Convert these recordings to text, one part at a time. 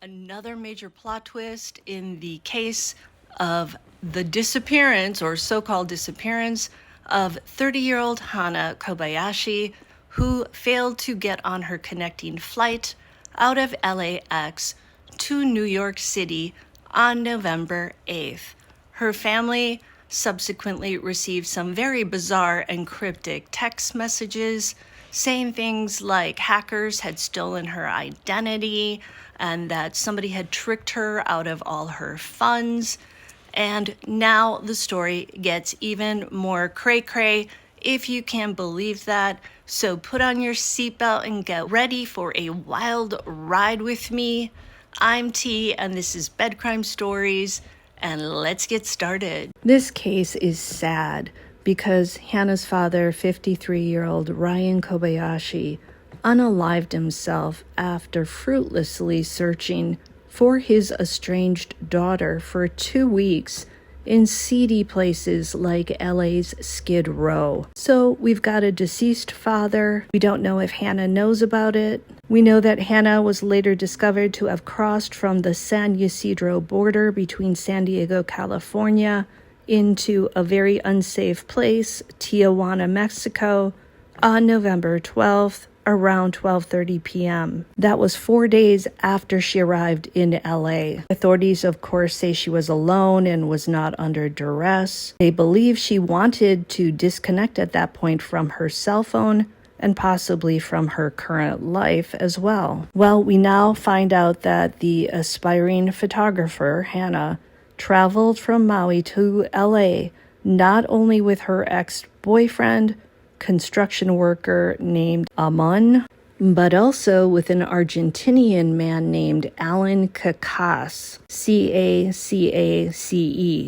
Another major plot twist in the case of the disappearance, or so-called disappearance, of 30-year-old Hannah Kobayashi, who failed to get on her connecting flight out of LAX to New York City on November 8th. Her family subsequently received some very bizarre and cryptic text messages saying things like hackers had stolen her identity and that somebody had tricked her out of all her funds. And now the story gets even more cray-cray, if you can believe that. So put on your seatbelt and get ready for a wild ride with me. I'm T, and this is Bed Crime Stories, and let's get started. This case is sad because Hannah's father, 53-year-old Ryan Kobayashi, unalived himself after fruitlessly searching for his estranged daughter for 2 weeks in seedy places like LA's Skid Row. So we've got a deceased father. We don't know if Hannah knows about it. We know that Hannah was later discovered to have crossed from the San Ysidro border between San Diego, California, into a very unsafe place, Tijuana, Mexico, on November 12th, around 12:30 p.m. That was 4 days after she arrived in LA. Authorities, of course, say she was alone and was not under duress. They believe she wanted to disconnect at that point from her cell phone and possibly from her current life as well. Well, we now find out that the aspiring photographer, Hannah, traveled from Maui to LA not only with her ex-boyfriend, construction worker named Amun, but also with an Argentinian man named Alan Cacace, C-A-C-A-C-E.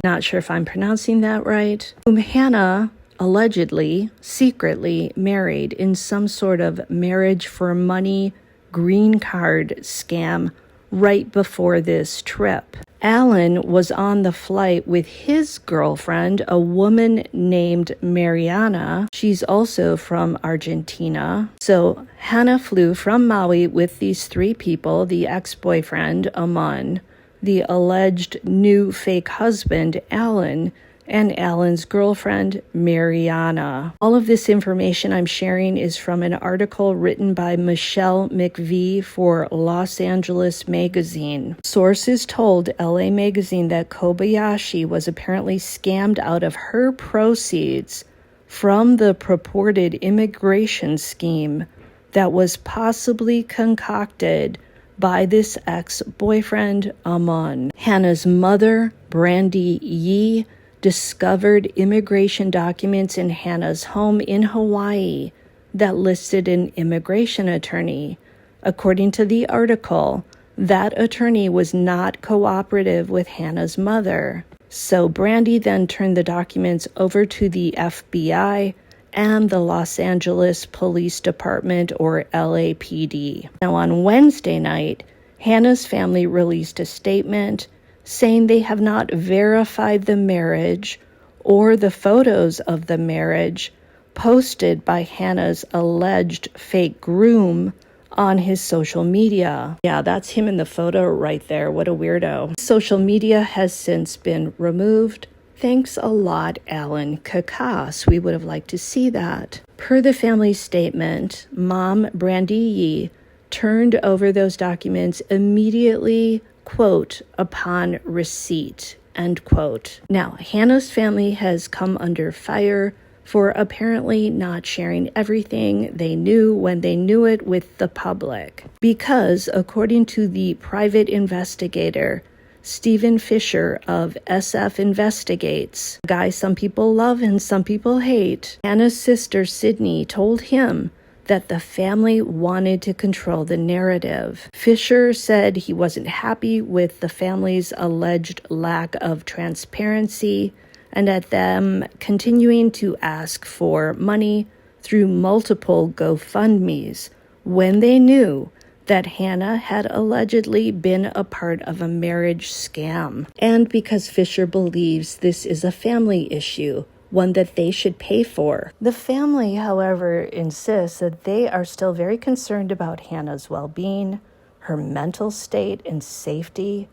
Not sure if I'm pronouncing that right. Whom Hannah allegedly, secretly married in some sort of marriage for money green card scam right before this trip. Alan was on the flight with his girlfriend, a woman named Mariana. She's also from Argentina. So Hannah flew from Maui with these three people, the ex-boyfriend, Aman, the alleged new fake husband, Alan, and Alan's girlfriend, Mariana. All of this information I'm sharing is from an article written by Michelle McVie for Los Angeles Magazine. Sources told LA Magazine that Kobayashi was apparently scammed out of her proceeds from the purported immigration scheme that was possibly concocted by this ex-boyfriend, Aman. Hannah's mother, Brandy Yee, discovered immigration documents in Hannah's home in Hawaii that listed an immigration attorney. According to the article, that attorney was not cooperative with Hannah's mother. So Brandy then turned the documents over to the FBI and the Los Angeles Police Department, or LAPD. Now on Wednesday night, Hannah's family released a statement saying they have not verified the marriage or the photos of the marriage posted by Hannah's alleged fake groom on his social media. Yeah, that's him in the photo right there. What a weirdo. Social media has since been removed. Thanks a lot, Alan Cacace. We would have liked to see that. Per the family statement, Mom Brandy Yee turned over those documents immediately, quote, upon receipt, end quote. Now, Hannah's family has come under fire for apparently not sharing everything they knew when they knew it with the public. Because, according to the private investigator, Stephen Fisher of SF Investigates, a guy some people love and some people hate, Hannah's sister Sydney told him that the family wanted to control the narrative. Fisher said he wasn't happy with the family's alleged lack of transparency and at them continuing to ask for money through multiple GoFundMes when they knew that Hannah had allegedly been a part of a marriage scam. And because Fisher believes this is a family issue, one that they should pay for. The family, however, insists that they are still very concerned about Hannah's well-being, her mental state and safety.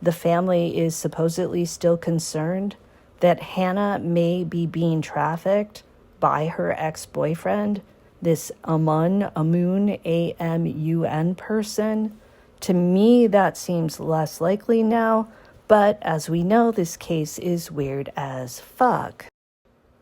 The family is supposedly still concerned that Hannah may be being trafficked by her ex-boyfriend, this Amun, A-M-U-N person. To me, that seems less likely now, but as we know, this case is weird as fuck.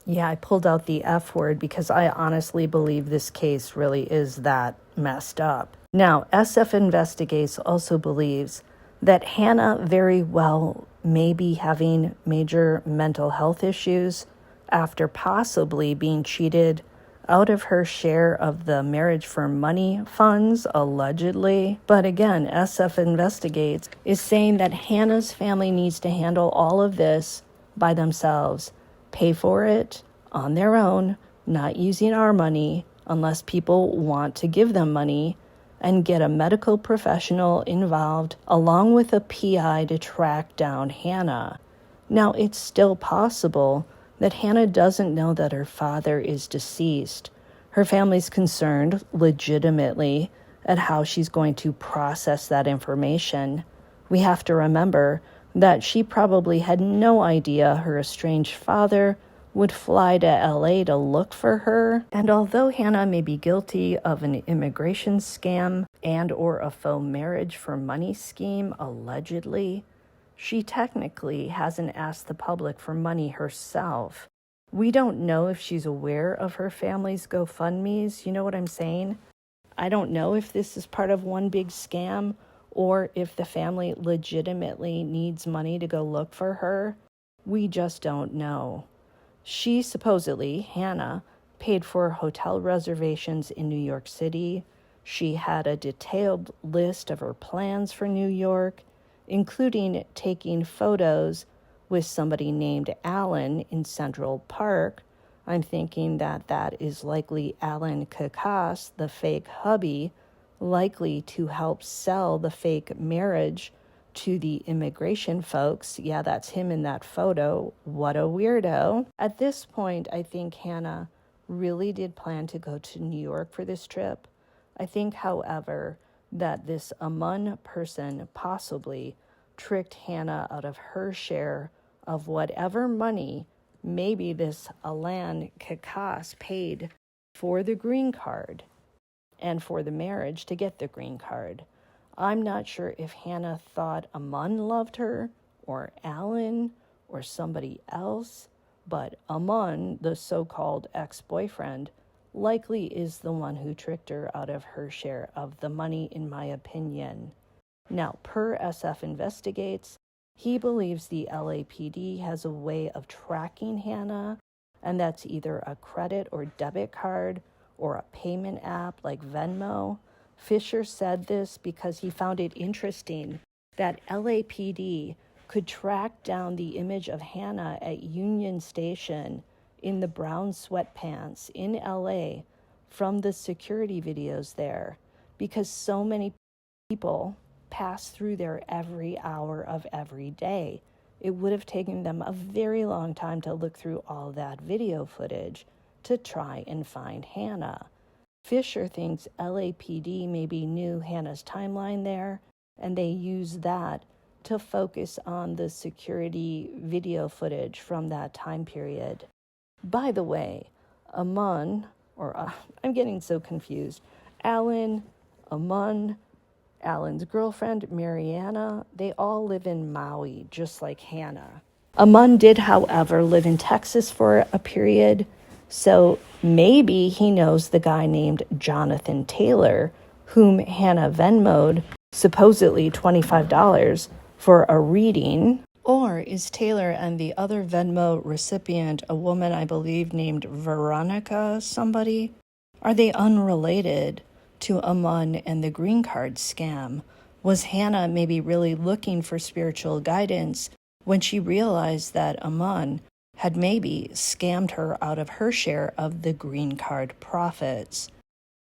Yeah, I pulled out the F word because I honestly believe this case really is that messed up. Now, SF Investigates also believes that Hannah very well may be having major mental health issues after possibly being cheated out of her share of the marriage for money funds, allegedly. But again, SF Investigates is saying that Hannah's family needs to handle all of this by themselves, pay for it on their own, not using our money unless people want to give them money, and get a medical professional involved along with a PI to track down Hannah. Now, it's still possible that Hannah doesn't know that her father is deceased. Her family's concerned, legitimately, at how she's going to process that information. We have to remember that she probably had no idea her estranged father would fly to LA to look for her. And although Hannah may be guilty of an immigration scam and or a faux marriage for money scheme, allegedly, she technically hasn't asked the public for money herself. We don't know if she's aware of her family's GoFundMes, you know what I'm saying? I don't know if this is part of one big scam or if the family legitimately needs money to go look for her. We just don't know. She supposedly, Hannah, paid for hotel reservations in New York City. She had a detailed list of her plans for New York, including taking photos with somebody named Alan in Central Park. I'm thinking that that is likely Alan Kakas, the fake hubby, likely to help sell the fake marriage to the immigration folks. Yeah, that's him in that photo. What a weirdo. At this point, I think Hannah really did plan to go to New York for this trip. I think, however, that this Amun person possibly tricked Hannah out of her share of whatever money maybe this Alan Kakas paid for the green card and for the marriage to get the green card. I'm not sure if Hannah thought Amun loved her or Alan or somebody else, but Amun, the so-called ex-boyfriend, likely is the one who tricked her out of her share of the money, in my opinion. Now, per SF Investigates, he believes the LAPD has a way of tracking Hannah, and that's either a credit or debit card or a payment app like Venmo. Fisher said this because he found it interesting that LAPD could track down the image of Hannah at Union Station in the brown sweatpants in LA from the security videos there, because so many people pass through there every hour of every day. It would have taken them a very long time to look through all that video footage to try and find Hannah. Fisher thinks LAPD maybe knew Hannah's timeline there, and they used that to focus on the security video footage from that time period. By the way, Amun, I'm getting so confused, Alan, Amun, Alan's girlfriend, Mariana, they all live in Maui, just like Hannah. Amun did, however, live in Texas for a period, so maybe he knows the guy named Jonathan Taylor, whom Hannah Venmo'd supposedly $25 for a reading. Or is Taylor and the other Venmo recipient a woman I believe named Veronica somebody? Are they unrelated to Amun and the green card scam? Was Hannah maybe really looking for spiritual guidance when she realized that Amun had maybe scammed her out of her share of the green card profits?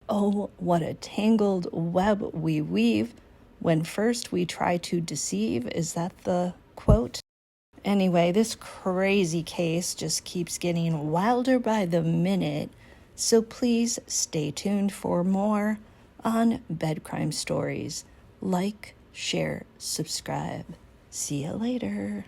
Oh, what a tangled web we weave when first we try to deceive. Is that the quote? Anyway, this crazy case just keeps getting wilder by the minute, so please stay tuned for more on Bed Crime Stories. Like, share, subscribe. See you later.